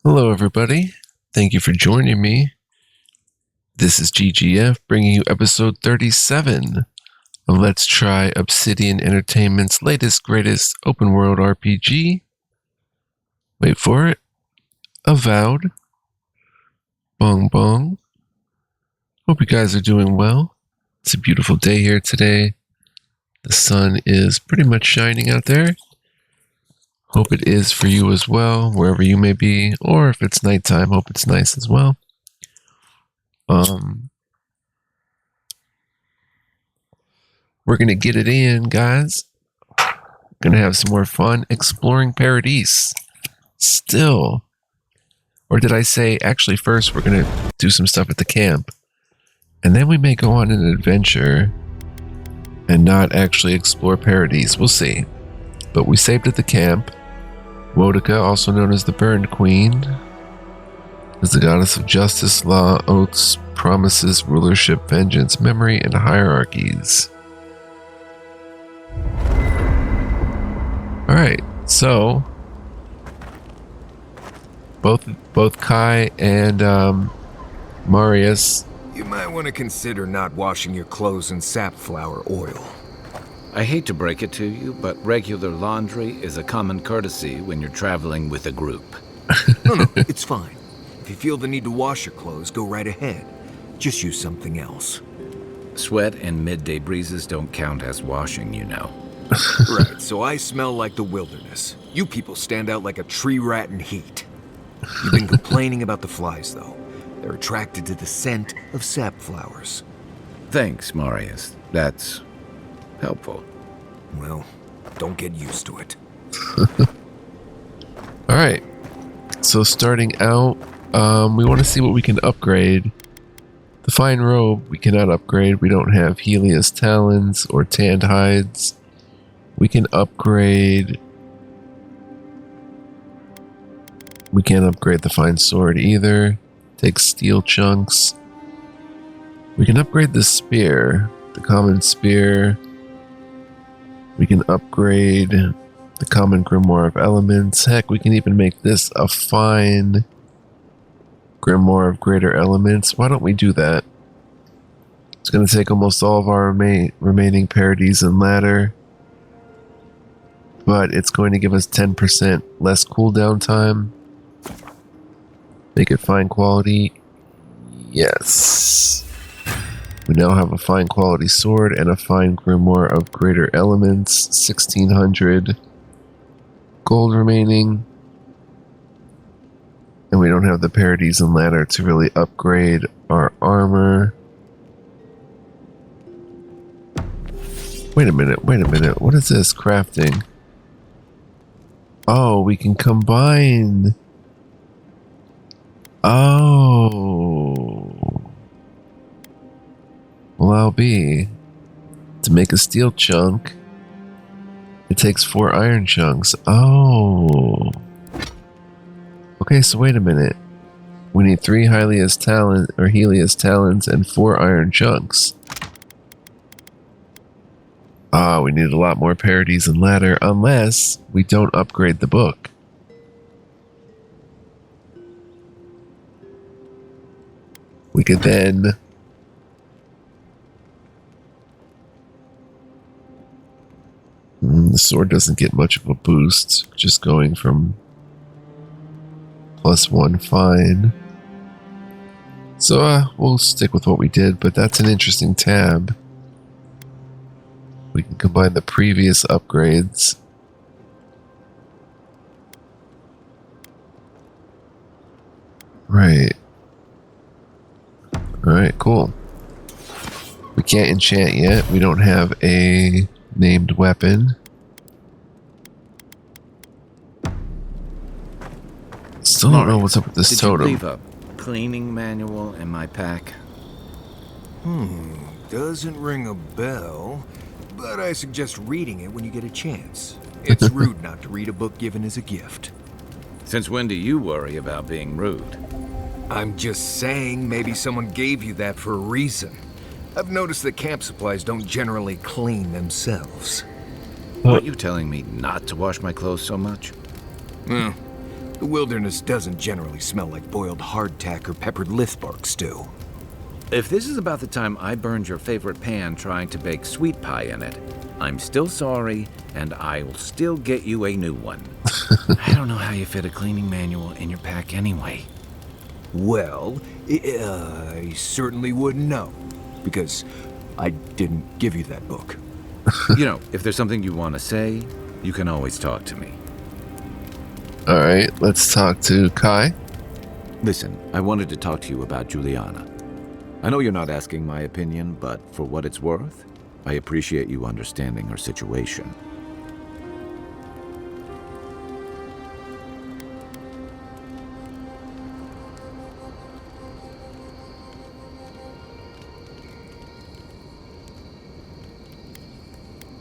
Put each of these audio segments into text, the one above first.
Hello, everybody. Thank you for joining me. This is GGF bringing you episode 37 of Let's Try Obsidian Entertainment's latest, greatest open world RPG. Wait for it. Avowed. Bong bong. Hope you guys are doing well. It's a beautiful day here today. The sun is pretty much shining out there. Hope it is for you as well, wherever you may be, or if it's nighttime, hope it's nice as well. We're going to get it in, guys. Going to have some more fun exploring Paradise. Still. Or did I say, actually, first we're going to do some stuff at the camp. And then we may go on an adventure and not actually explore Paradise. We'll see. But we saved at the camp. Wodica, also known as the Burned Queen, is the goddess of justice, law, oaths, promises, rulership, vengeance, memory, and hierarchies. Alright, so both Kai and Marius. You might want to consider not washing your clothes in safflower oil. I hate to break it to you, but regular laundry is a common courtesy when you're traveling with a group. No, it's fine. If you feel the need to wash your clothes, go right ahead. Just use something else. Sweat and midday breezes don't count as washing, you know. Right, so I smell like the wilderness. You people stand out like a tree rat in heat. You've been complaining about the flies, though. They're attracted to the scent of sap flowers. Thanks, Marius. That's helpful. Well, don't get used to it. Alright, so starting out, we want to see what we can upgrade. The fine robe we cannot upgrade. We don't have Helios talons or tanned hides. We can upgrade. We can't upgrade the fine sword either. Takes steel chunks. We can upgrade the spear, the common spear. We can upgrade the common grimoire of elements. Heck, we can even make this a fine grimoire of greater elements. Why don't we do that? It's going to take almost all of our remaining parodies and ladder, but it's going to give us 10% less cooldown time. Make it fine quality. Yes. We now have a fine quality sword and a fine grimoire of greater elements. 1600 gold remaining. And we don't have the parodies and ladder to really upgrade our armor. Wait a minute. What is this? Crafting. Oh, we can combine. Oh. Well, I'll be. To make a steel chunk, it takes 4 iron chunks. Oh. Okay, so wait a minute. We need 3 Helios talons and 4 iron chunks. Ah, we need a lot more parodies and ladder, unless we don't upgrade the book. We could then the sword doesn't get much of a boost, just going from +1 fine. So we'll stick with what we did, but that's an interesting tab. We can combine the previous upgrades. Right. Alright, cool. We can't enchant yet. We don't have a named weapon. Still don't know what's up with this totem. Did you leave a cleaning manual in my pack? Doesn't ring a bell, but I suggest reading it when you get a chance. It's rude not to read a book given as a gift. Since when do you worry about being rude? I'm just saying maybe someone gave you that for a reason. I've noticed that camp supplies don't generally clean themselves. Aren't you telling me not to wash my clothes so much? The wilderness doesn't generally smell like boiled hardtack or peppered lithbark stew. If this is about the time I burned your favorite pan trying to bake sweet pie in it, I'm still sorry, and I'll still get you a new one. I don't know how you fit a cleaning manual in your pack anyway. Well, I certainly wouldn't know, because I didn't give you that book. You know, if there's something you want to say, you can always talk to me. All right, let's talk to Kai. Listen, I wanted to talk to you about Juliana. I know you're not asking my opinion, but for what it's worth, I appreciate you understanding her situation.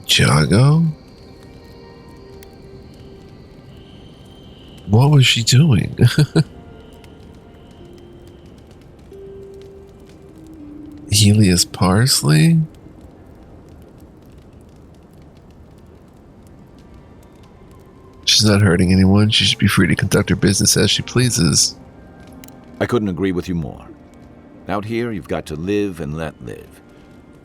Jago? What was she doing? Helios Parsley? She's not hurting anyone. She should be free to conduct her business as she pleases. I couldn't agree with you more. Out here, you've got to live and let live.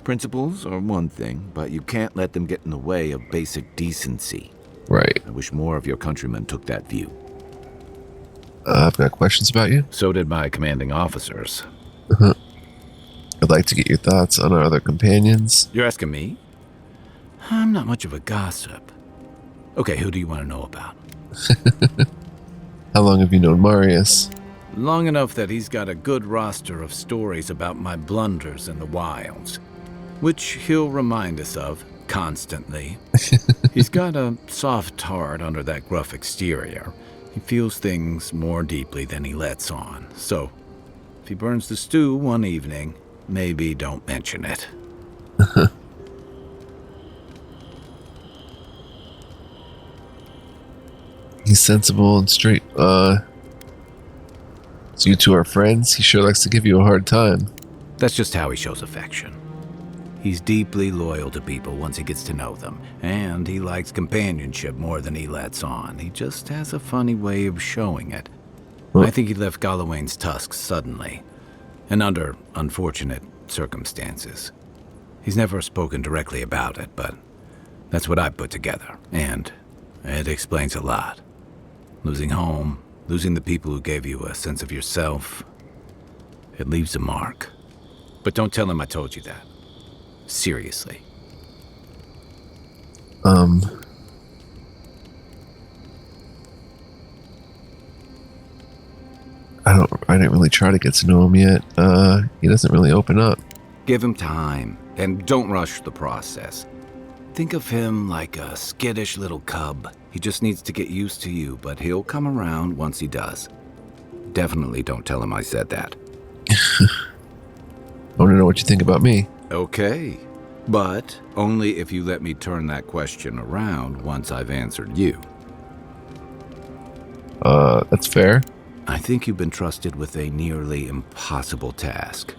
Principles are one thing, but you can't let them get in the way of basic decency. Right. I wish more of your countrymen took that view. I've got questions about you. So did my commanding officers. I'd like to get your thoughts on our other companions. You're asking me? I'm not much of a gossip. Okay, who do you want to know about? How long have you known Marius? Long enough that he's got a good roster of stories about my blunders in the wilds, which he'll remind us of constantly. He's got a soft heart under that gruff exterior. He feels things more deeply than he lets on. So, if he burns the stew one evening, maybe don't mention it. He's sensible and straight. So you two are friends? He sure likes to give you a hard time. That's just how he shows affection. He's deeply loyal to people once he gets to know them, and he likes companionship more than he lets on. He just has a funny way of showing it. Huh? I think he left Galawain's tusks suddenly, and under unfortunate circumstances. He's never spoken directly about it, but that's what I put together, and it explains a lot. Losing home, losing the people who gave you a sense of yourself, it leaves a mark. But don't tell him I told you that. Seriously. I didn't really try to get to know him yet. He doesn't really open up. Give him time, and don't rush the process. Think of him like a skittish little cub. He just needs to get used to you, but he'll come around once he does. Definitely don't tell him I said that. I want to know what you think about me. Okay, but only if you let me turn that question around once I've answered you. That's fair. I think you've been trusted with a nearly impossible task.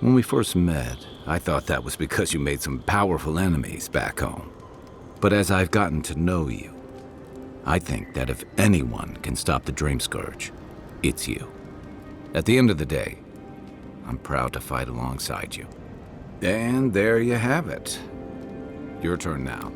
When we first met, I thought that was because you made some powerful enemies back home. But as I've gotten to know you, I think that if anyone can stop the Dream Scourge, it's you. At the end of the day, I'm proud to fight alongside you. And there you have it. Your turn now.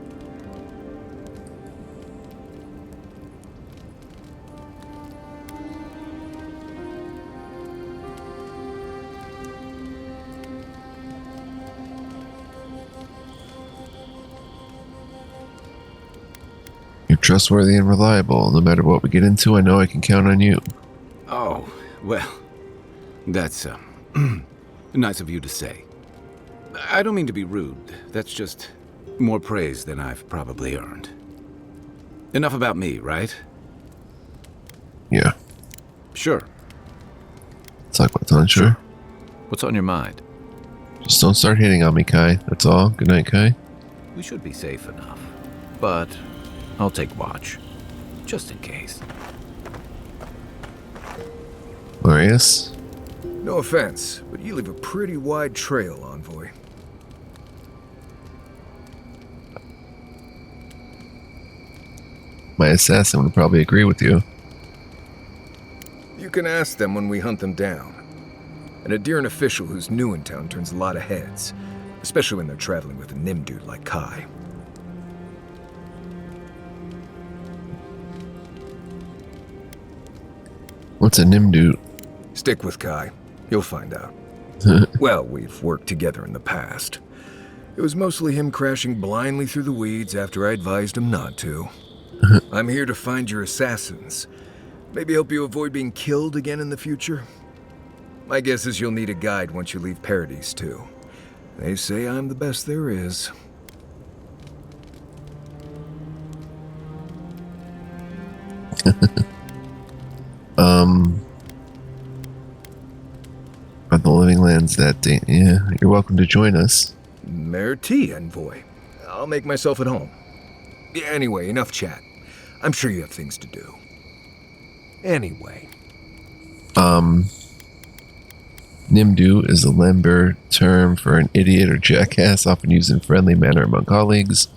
You're trustworthy and reliable. No matter what we get into, I know I can count on you. Oh, well, that's nice of you to say. I don't mean to be rude. That's just more praise than I've probably earned. Enough about me, right? Yeah. Sure. Talk about Dawnshore. What's on your mind? Just don't start hitting on me, Kai. That's all. Good night, Kai. We should be safe enough. But I'll take watch. Just in case. Marius? No offense, but you leave a pretty wide trail, Envoy. My assassin would probably agree with you. You can ask them when we hunt them down. An Adherent official who's new in town turns a lot of heads, especially when they're traveling with a Nim dude like Kai. What's a Nimdu? Stick with Kai. You'll find out. Well, we've worked together in the past. It was mostly him crashing blindly through the weeds after I advised him not to. I'm here to find your assassins. Maybe help you avoid being killed again in the future. My guess is you'll need a guide once you leave Paradise, too. They say I'm the best there is. Are the living lands that day? Yeah, you're welcome to join us. Merci, envoy. I'll make myself at home. Yeah, anyway, enough chat. I'm sure you have things to do. Anyway. Nimdu is a Lember term for an idiot or jackass, often used in friendly manner among colleagues.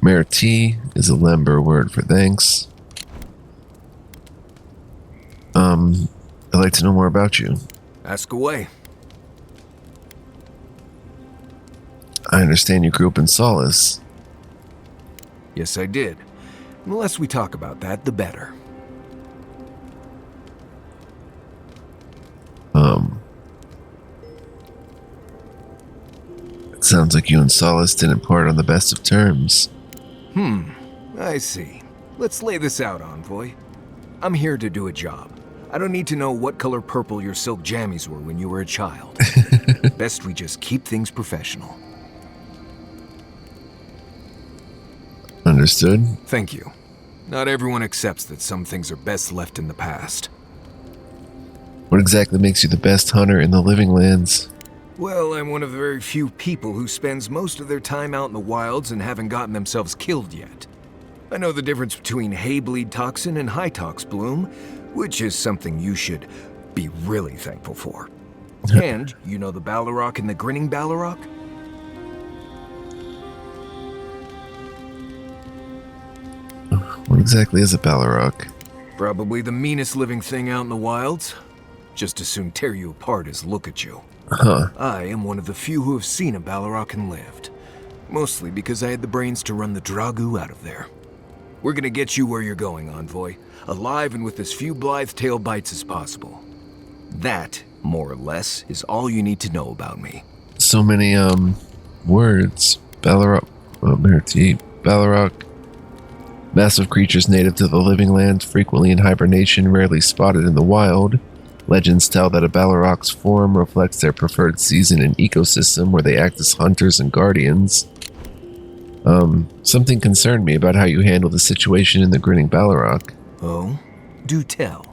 Merci is a Lember word for thanks. I'd like to know more about you. Ask away. I understand you grew up in Solace. Yes, I did. The less we talk about that, the better. It sounds like you and Solace didn't part on the best of terms. I see. Let's lay this out, envoy. I'm here to do a job. I don't need to know what color purple your silk jammies were when you were a child. Best we just keep things professional. Understood. Thank you. Not everyone accepts that some things are best left in the past. What exactly makes you the best hunter in the living lands? Well, I'm one of the very few people who spends most of their time out in the wilds and haven't gotten themselves killed yet. I know the difference between hay-bleed toxin and high-tox bloom, which is something you should be really thankful for. And you know the Ballarok and the Grinning Ballarok? What exactly is a Ballarok? Probably the meanest living thing out in the wilds. Just as soon tear you apart as look at you. Huh. I am one of the few who have seen a Ballarok and lived. Mostly because I had the brains to run the Dragu out of there. We're gonna get you where you're going, envoy. Alive and with as few blithe tail bites as possible. That, more or less, is all you need to know about me. So many, words. Ballarok, Merci, Ballarok. Massive creatures native to the living land, frequently in hibernation, rarely spotted in the wild. Legends tell that a Ballarok's form reflects their preferred season and ecosystem where they act as hunters and guardians. Something concerned me about how you handled the situation in the Grinning Ballarok. Oh? Do tell.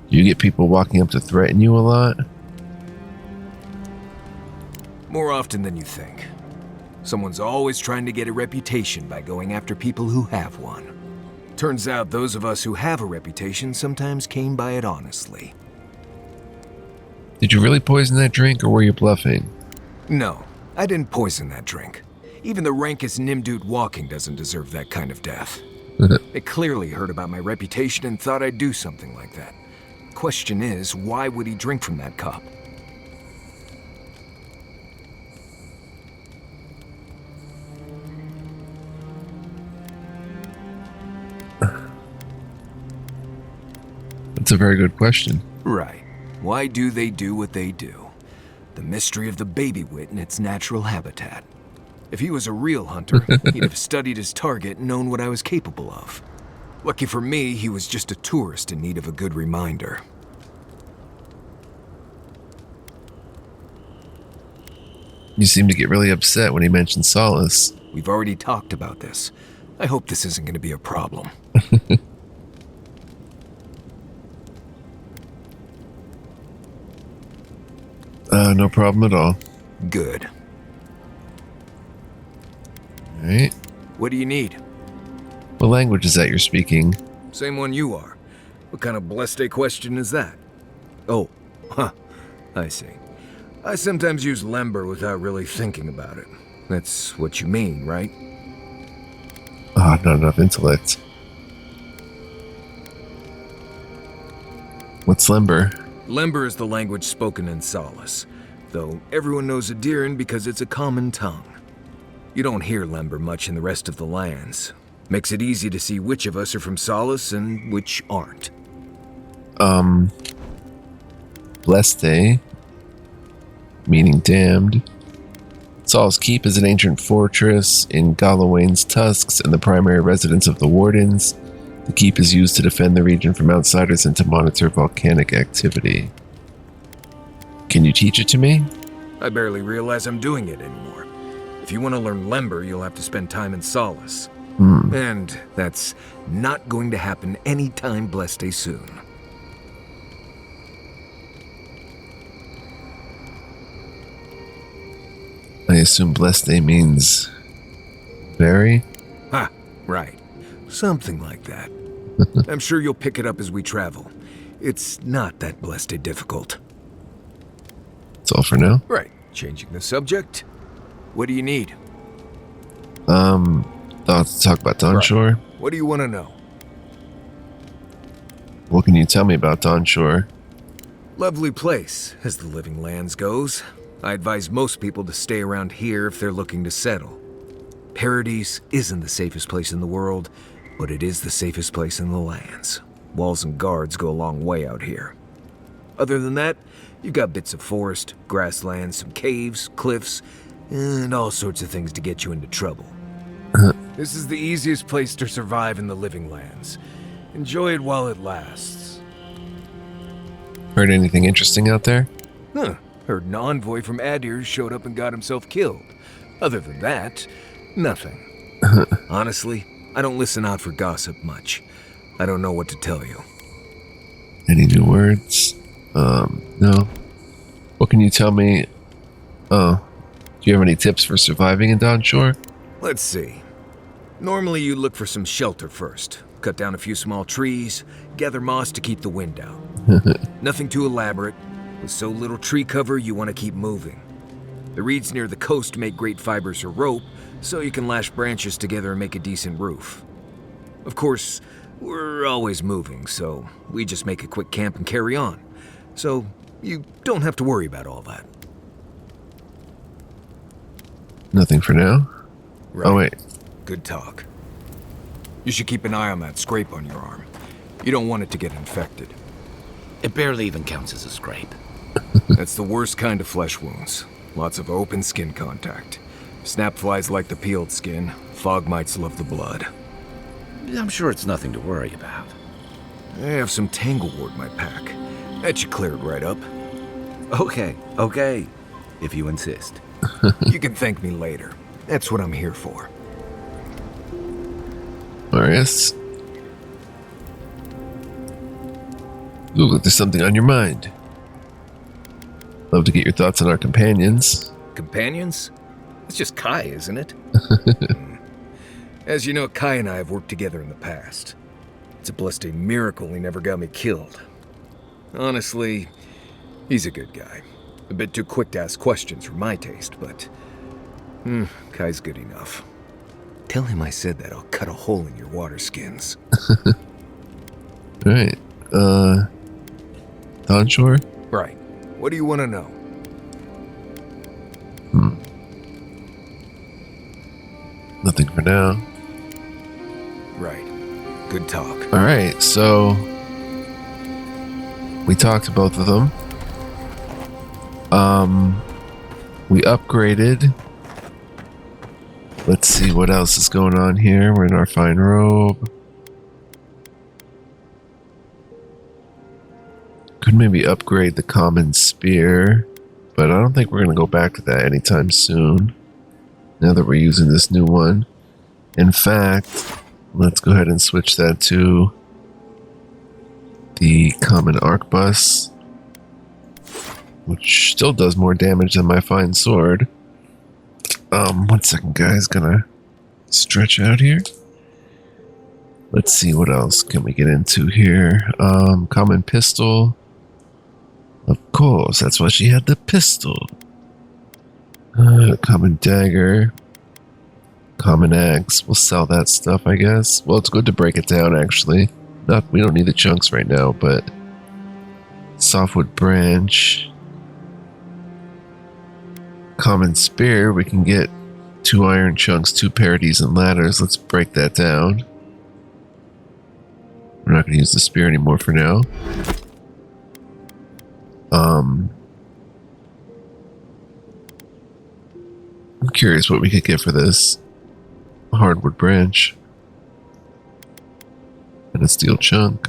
Do you get people walking up to threaten you a lot? More often than you think. Someone's always trying to get a reputation by going after people who have one. Turns out those of us who have a reputation sometimes came by it honestly. Did you really poison that drink, or were you bluffing? No, I didn't poison that drink. Even the rankest Nimdude walking doesn't deserve that kind of death. They clearly heard about my reputation and thought I'd do something like that. Question is, why would he drink from that cup? That's a very good question. Right. Why do they do what they do? The mystery of the baby wit in its natural habitat. If he was a real hunter, he'd have studied his target and known what I was capable of. Lucky for me, he was just a tourist in need of a good reminder. You seem to get really upset when he mentioned Solace. We've already talked about this. I hope this isn't going to be a problem. No problem at all. Good. Alright. What do you need? What language is that you're speaking? Same one you are. What kind of blessed question is that? Oh, I see. I sometimes use Lember without really thinking about it. That's what you mean, right? Ah, not enough intellect. What's Lember? Lember is the language spoken in Solace, though everyone knows Adiran because it's a common tongue. You don't hear Lember much in the rest of the lands. Makes it easy to see which of us are from Solace and which aren't. Bleste, meaning damned. Saul's Keep is an ancient fortress in Galawain's tusks and the primary residence of the Wardens. The keep is used to defend the region from outsiders and to monitor volcanic activity. Can you teach it to me? I barely realize I'm doing it anymore. If you want to learn Lember, you'll have to spend time in Solace. And that's not going to happen anytime blessed soon. I assume Bleste means very? Ha, right. Something like that. I'm sure you'll pick it up as we travel. It's not that blessed difficult. That's all for now. Right. Changing the subject. What do you need? Thoughts to talk about Dawnshore? Right. What do you want to know? What can you tell me about Dawnshore? Lovely place, as the living lands goes. I advise most people to stay around here if they're looking to settle. Paradise isn't the safest place in the world, but it is the safest place in the lands. Walls and guards go a long way out here. Other than that, you've got bits of forest, grasslands, some caves, cliffs, and all sorts of things to get you into trouble. This is the easiest place to survive in the living lands. Enjoy it while it lasts. Heard anything interesting out there? Heard an envoy from Adir showed up and got himself killed. Other than that, nothing. Honestly, I don't listen out for gossip much. I don't know what to tell you. Any new words? No. What can you tell me? Do you have any tips for surviving in Dawnshore? Let's see. Normally you look for some shelter first. Cut down a few small trees, gather moss to keep the wind out. Nothing too elaborate. With so little tree cover, you want to keep moving. The reeds near the coast make great fibers for rope, so you can lash branches together and make a decent roof. Of course, we're always moving, so we just make a quick camp and carry on. So you don't have to worry about all that. Nothing for now? Right. Oh, wait. Good talk. You should keep an eye on that scrape on your arm. You don't want it to get infected. It barely even counts as a scrape. That's the worst kind of flesh wounds. Lots of open skin contact. Snap flies like the peeled skin. Fog mites love the blood. I'm sure it's nothing to worry about. I have some tanglewort in my pack. That should clear it right up. Okay. If you insist. You can thank me later. That's what I'm here for. Marius? Ooh, look, there's something on your mind. Love to get your thoughts on our companions. Companions? It's just Kai, isn't it? As you know, Kai and I have worked together in the past. It's a blessed miracle he never got me killed. Honestly, he's a good guy. A bit too quick to ask questions for my taste, but Kai's good enough. Tell him I said that I'll cut a hole in your water skins. Right. Dawnshore? Right. What do you want to know? Nothing for now. Right. Good talk. All right, so we talked to both of them. We upgraded. Let's see what else is going on here. We're in our fine robe. Could maybe upgrade the common spear, but I don't think we're going to go back to that anytime soon, now that we're using this new one. In fact, let's go ahead and switch that to the common arquebus, which still does more damage than my fine sword. 1 second, guys. Gonna stretch out here. Let's see, what else can we get into here? Common pistol. Of course, that's why she had the pistol. Common dagger. Common axe. We'll sell that stuff, I guess. Well, it's good to break it down, actually. We don't need the chunks right now, but... Softwood branch. Common spear. We can get 2 iron chunks, 2 parodies, and ladders. Let's break that down. We're not going to use the spear anymore for now. I'm curious what we could get for this. A hardwood branch. And a steel chunk.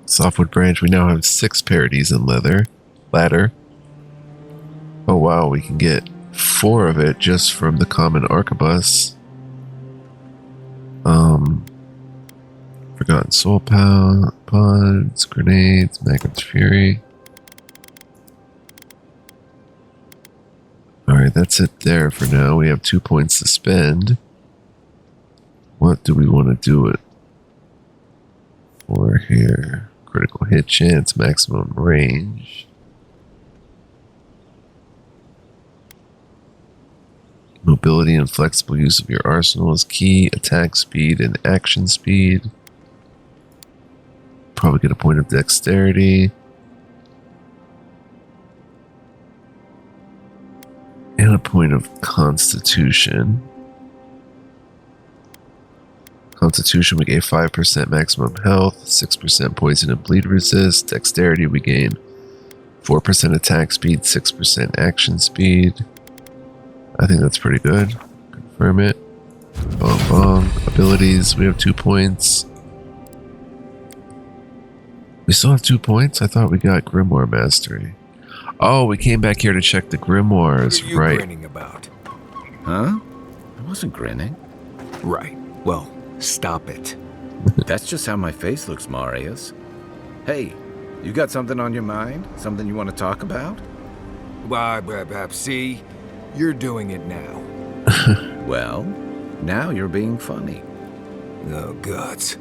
Softwood branch. We now have 6 parodies and ladder. Oh wow, we can get 4 of it just from the common arquebus. Forgotten soul pods, grenades, Magnum's fury. Alright, that's it there for now. We have 2 points to spend. What do we want to do it for here? Critical hit chance, maximum range. Mobility and flexible use of your arsenal is key. Attack speed and action speed. Probably get a point of dexterity. And a point of constitution. Constitution, we gain 5% maximum health, 6% poison and bleed resist. Dexterity, we gain 4% attack speed, 6% action speed. I think that's pretty good. Confirm it. Bong bong. Abilities, we have 2 points. We still have 2 points? I thought we got Grimoire Mastery. Oh, we came back here to check the grimoires, What are you right? grinning about? Huh? I wasn't grinning. Right. Well, stop it. That's just how my face looks, Marius. Hey, you got something on your mind? Something you want to talk about? See, you're doing it now. Well, now you're being funny. Oh, gods.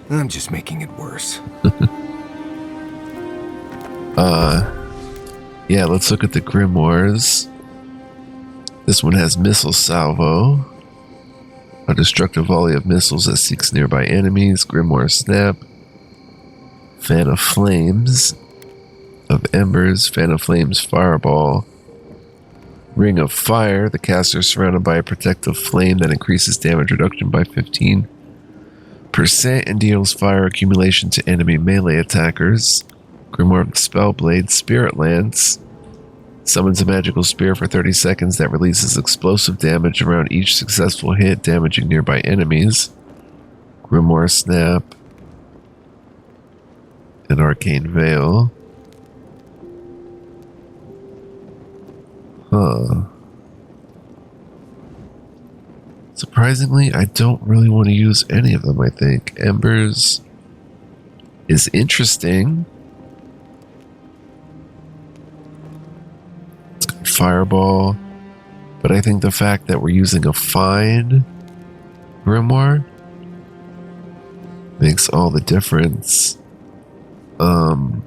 I'm just making it worse. Yeah, let's look at the grimoires. This one has Missile Salvo. A destructive volley of missiles that seeks nearby enemies. Grimoire Snap. Fan of Flames. Of Embers. Fan of Flames Fireball. Ring of Fire. The caster is surrounded by a protective flame that increases damage reduction by 15% and deals fire accumulation to enemy melee attackers. Grimoire Spellblade. Spirit Lance. Summons a magical spear for 30 seconds that releases explosive damage around each successful hit, damaging nearby enemies. Grimoire Snap. And Arcane Veil. Huh. Surprisingly, I don't really want to use any of them, I think. Embers is interesting. Fireball, but I think the fact that we're using a fine grimoire makes all the difference. And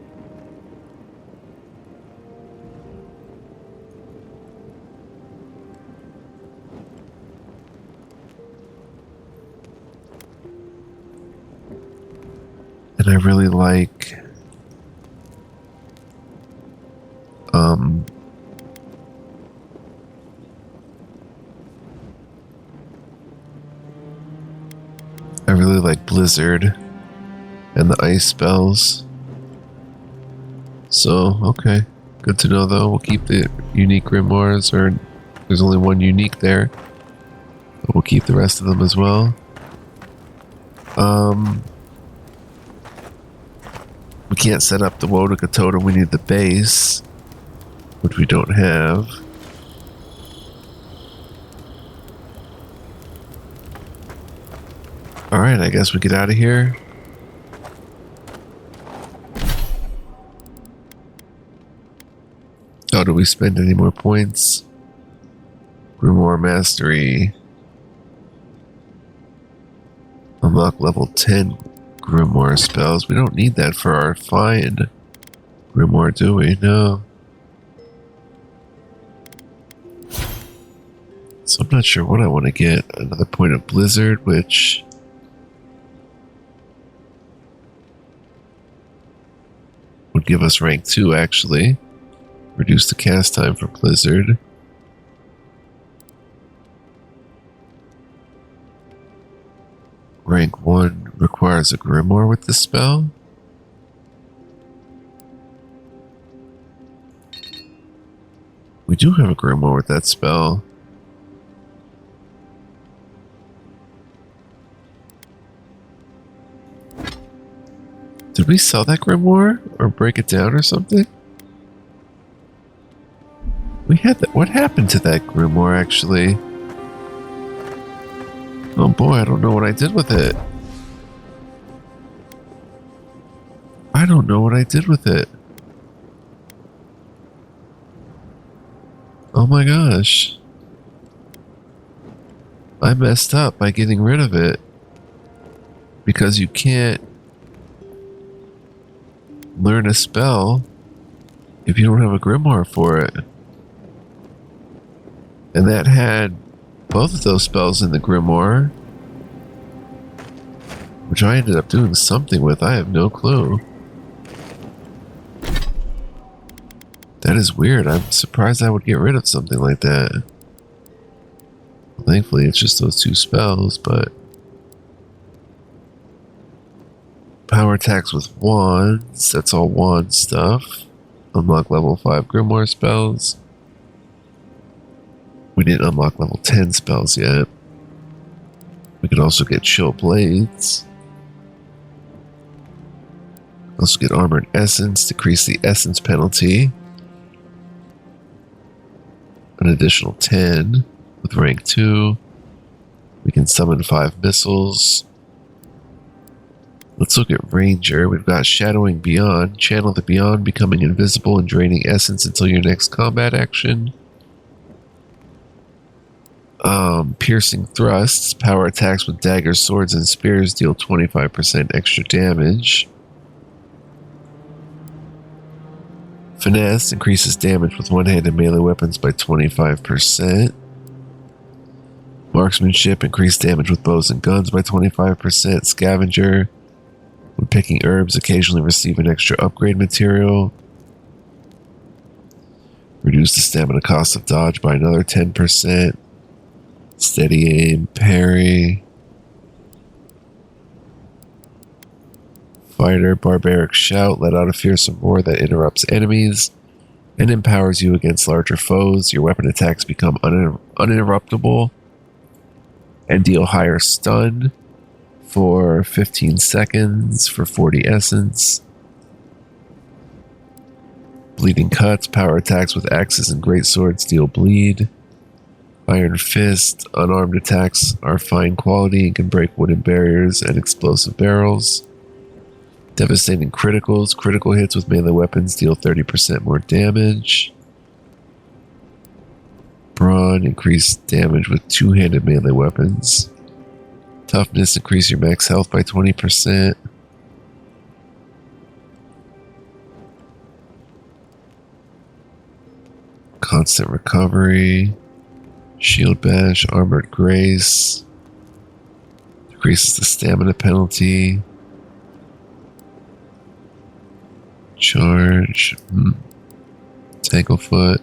I really like I really like Blizzard and the ice spells. So, okay. Good to know though. We'll keep the unique grimoires, or there's only one unique there. But we'll keep the rest of them as well. We can't set up the Wodaka Totem. We need the base, which we don't have. Alright, I guess we get out of here. Oh, do we spend any more points? Grimoire Mastery. Unlock level 10 Grimoire spells. We don't need that for our fine Grimoire, do we? No. So I'm not sure what I want to get. Another point of Blizzard, which would give us rank 2 actually. Reduce the cast time for Blizzard. Rank 1 requires a Grimoire with the spell. We do have a Grimoire with that spell. Did we sell that Grimoire or break it down or something? We had that. What happened to that Grimoire actually? Oh boy, I don't know what I did with it. I don't know what I did with it. Oh my gosh. I messed up by getting rid of it. Because you can't learn a spell if you don't have a Grimoire for it. And that had both of those spells in the Grimoire, which I ended up doing something with. I have no clue. That is weird. I'm surprised I would get rid of something like that. Well, thankfully, it's just those 2 spells, but... Power attacks with wands. That's all wand stuff. Unlock level 5 Grimoire spells. We didn't unlock level 10 spells yet. We could also get chill blades. Also get armored essence, decrease the essence penalty. An additional 10 with rank 2. We can summon 5 missiles. Let's look at Ranger. We've got Shadowing Beyond. Channel the Beyond, becoming invisible and draining essence until your next combat action. Piercing Thrusts. Power attacks with daggers, swords, and spears deal 25% extra damage. Finesse increases damage with one-handed melee weapons by 25%. Marksmanship, increased damage with bows and guns by 25%. Scavenger, when picking herbs, occasionally receive an extra upgrade material. Reduce the stamina cost of dodge by another 10%. Steady aim, parry. Fighter, barbaric shout, let out a fearsome roar that interrupts enemies and empowers you against larger foes. Your weapon attacks become uninterruptible and deal higher stun for 15 seconds for 40 essence. Bleeding cuts, power attacks with axes and greatswords deal bleed. Iron Fist, unarmed attacks are fine quality and can break wooden barriers and explosive barrels. Devastating criticals, critical hits with melee weapons deal 30% more damage. Brawn, increased damage with two-handed melee weapons. Toughness, increase your max health by 20%. Constant recovery. Shield bash, armored grace. Decreases the stamina penalty. Charge. Tanglefoot.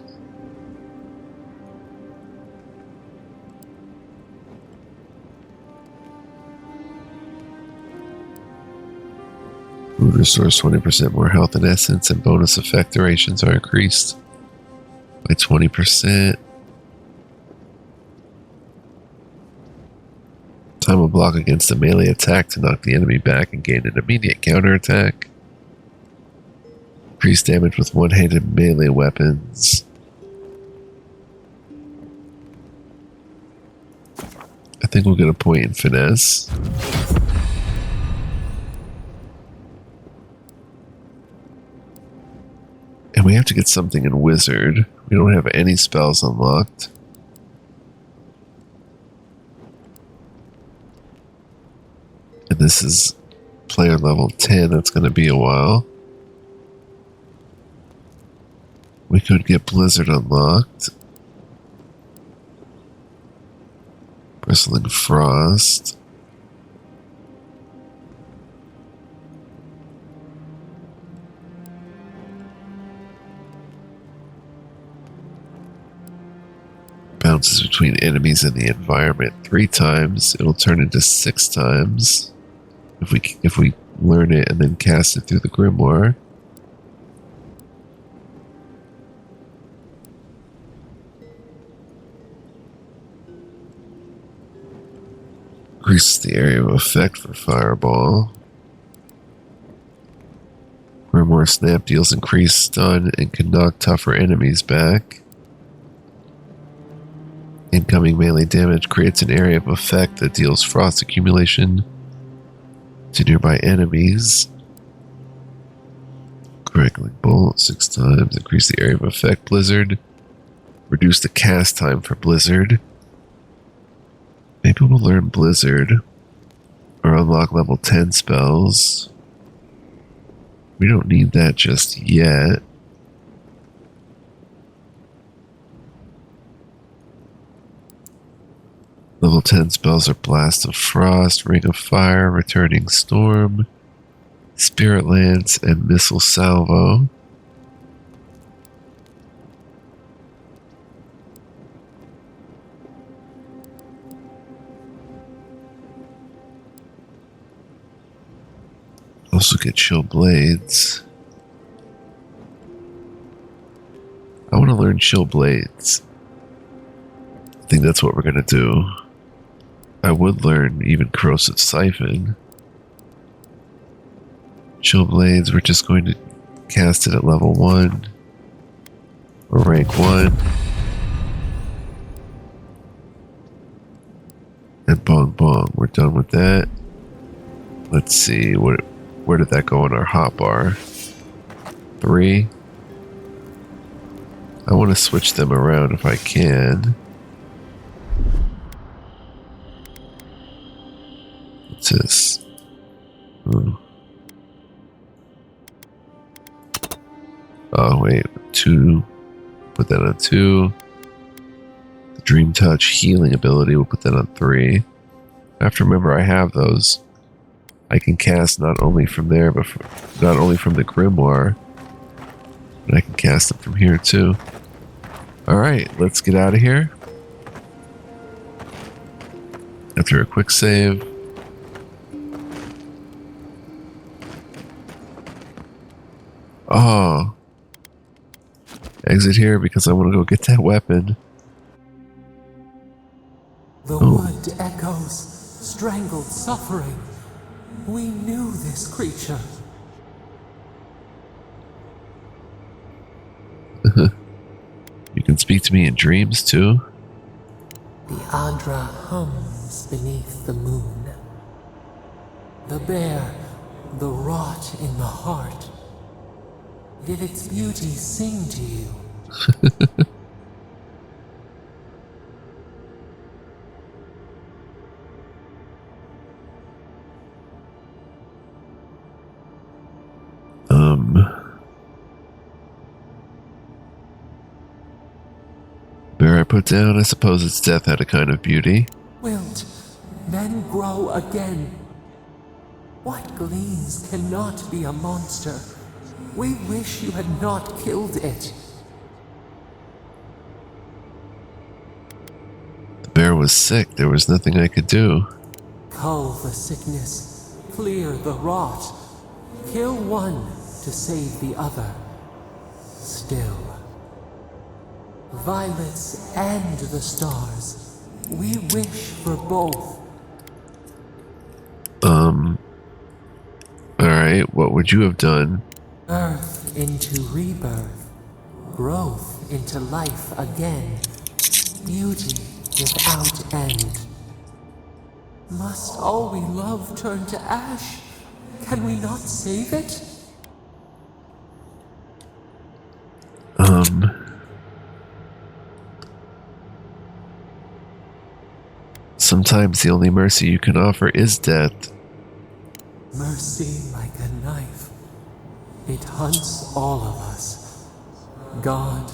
Food restores 20% more health and essence, and bonus effect durations are increased by 20%. Time will block against a melee attack to knock the enemy back and gain an immediate counterattack. Increased damage with one-handed melee weapons. I think we'll get a point in finesse. And we have to get something in wizard. We don't have any spells unlocked. And this is player level 10. That's going to be a while. We could get Blizzard unlocked. Bristling frost. Bounces between enemies and the environment 3 times. It'll turn into 6 times if we learn it and then cast it through the grimoire. Increases the area of effect for fireball. Grimoire snap deals increased stun and can knock tougher enemies back. Incoming melee damage creates an area of effect that deals frost accumulation to nearby enemies. Crackling bolt 6 times. Increase the area of effect blizzard. Reduce the cast time for blizzard. Maybe we'll learn blizzard or unlock level 10 spells. We don't need that just yet. Level 10 spells are Blast of Frost, Ring of Fire, Returning Storm, Spirit Lance, and Missile Salvo. Also get Chill Blades. I want to learn Chill Blades. I think that's what we're going to do. I would learn even Corrosive Siphon. Chill Blades, we're just going to cast it at level 1. Or rank 1. And bong bong, we're done with that. Let's see, where did that go in our hotbar? 3. I want to switch them around if I can. What's this? Oh, wait. 2. Put that on 2. The Dream Touch healing ability, we'll put that on 3. I have to remember I have those. I can cast not only from there, but not only from the grimoire, but I can cast them from here too. Alright, let's get out of here. After a quick save. Oh. Exit here because I want to go get that weapon. The wood echoes, strangled suffering. We knew this creature. You can speak to me in dreams too. The Adra hums beneath the moon. The bear, the rot in the heart. Did its beauty sing to you? Bear I put down, I suppose its death had a kind of beauty. Wilt, then grow again. What gleans cannot be a monster? We wish you had not killed it. The bear was sick, there was nothing I could do. Cull the sickness, clear the rot. Kill one to save the other. Still. Violets and the stars. We wish for both. Alright, what would you have done? Birth into rebirth. Growth into life again. Beauty without end. Must all we love turn to ash? Can we not save it? Sometimes the only mercy you can offer is death. Mercy like a knife. It hunts all of us. God,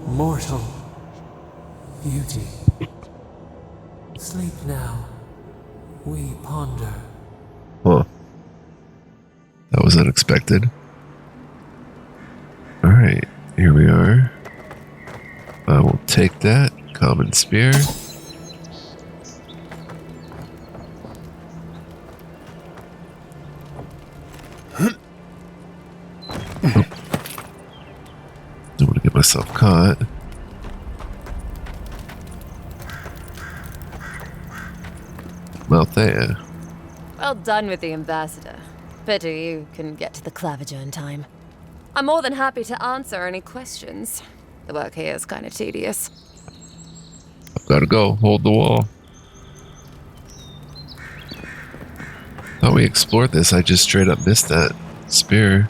mortal, beauty. Sleep now. We ponder. Huh. That was unexpected. Alright, here we are. I will take that. Common spear. Don't want to get myself caught. Malthea. Well done with the ambassador. Pity you couldn't get to the Clavager in time. I'm more than happy to answer any questions. The work here is kind of tedious. I've got to go. Hold the wall. Thought we explored this. I just straight up missed that spear.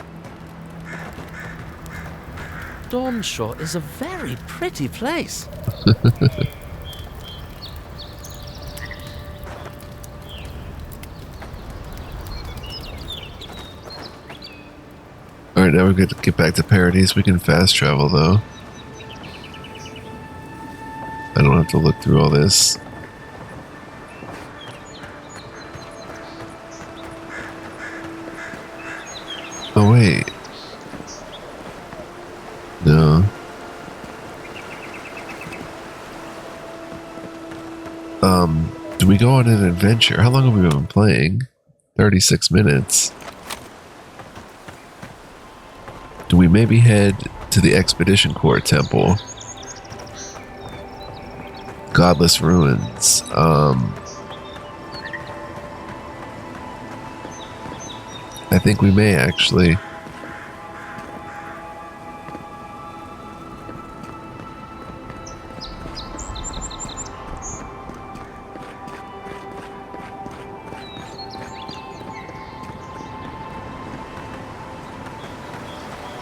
Dawnshore is a very pretty place. Alright, now we're going to get back to Paradise. We can fast travel, though. I don't have to look through all this. Oh, wait. No. Do we go on an adventure? How long have we been playing? 36 minutes. Do we maybe head to the Expedition Corps Temple? Godless Ruins. I think we may actually.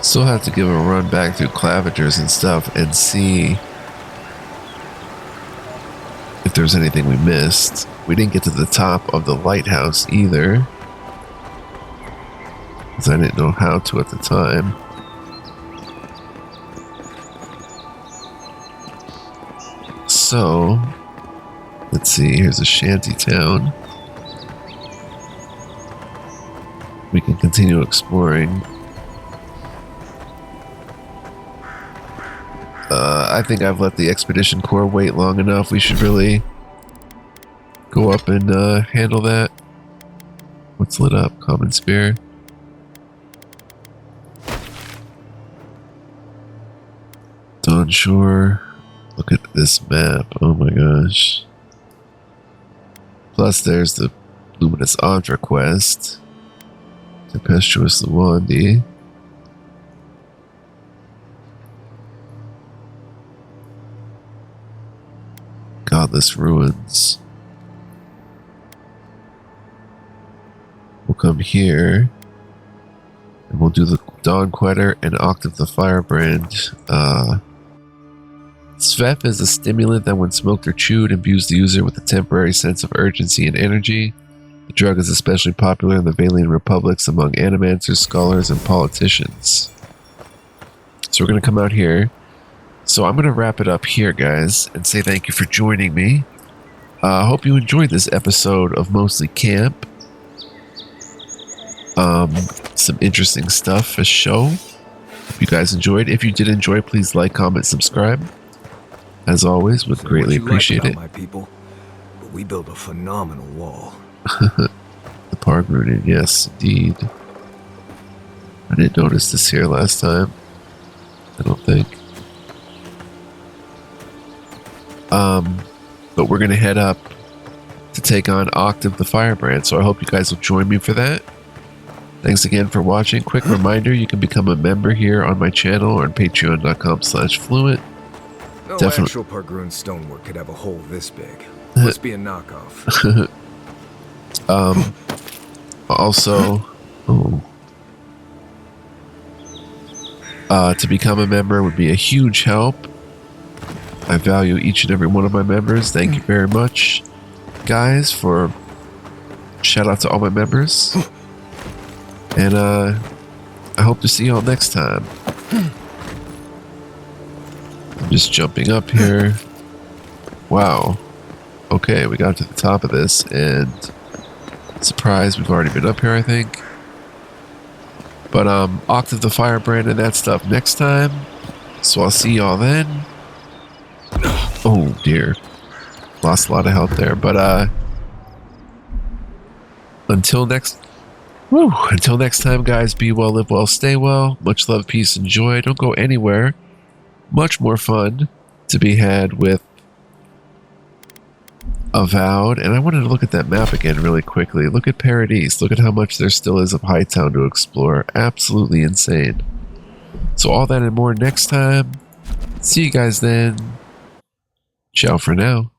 Still have to give a run back through Clavagers and stuff and see if there's anything we missed. We didn't get to the top of the lighthouse either, because I didn't know how to at the time. So, let's see, here's a shanty town. We can continue exploring. I think I've let the Expedition Corps wait long enough. We should really go up and handle that. What's lit up? Common spear. Dawnshore. Look at this map. Oh my gosh. Plus there's the Luminous Andra quest. Tempestuous Luandi. Godless Ruins. We'll come here and we'll do the Dawnquetter and Octave the Firebrand. Svef is a stimulant that when smoked or chewed imbues the user with a temporary sense of urgency and energy. The drug is especially popular in the Valian Republics among animancers, scholars, and politicians. So we're going to come out here. So I'm going to wrap it up here, guys, and say thank you for joining me. I hope you enjoyed this episode of Mostly Camp. Some interesting stuff for show. Hope you guys enjoyed. If you did enjoy, please like, comment, subscribe. As always, would greatly appreciate it. My people, but we built a phenomenal wall. The Park-rooted, yes, indeed. I didn't notice this here last time. I don't think. But we're going to head up to take on Octave the Firebrand, so I hope you guys will join me for that. Thanks again for watching. Quick reminder, you can become a member here on my channel or on patreon.com/fluent. No actual Park-ruined stonework could have a hole this big. Must be a knockoff. Also, to become a member would be a huge help. I value each and every one of my members. Thank you very much, guys, for shout out to all my members. And I hope to see you all next time. I'm just jumping up here. Wow. Okay, we got to the top of this, and surprise, we've already been up here, I think. But Octave the Firebrand and that stuff next time. So I'll see y'all then. Oh dear. Lost a lot of health there. But until next time, guys, be well, live well, stay well. Much love, peace, and joy. Don't go anywhere. Much more fun to be had with Avowed. And I wanted to look at that map again really quickly. Look at Paradise. Look at how much there still is of Hightown to explore. Absolutely insane. So all that and more next time. See you guys then. Ciao for now.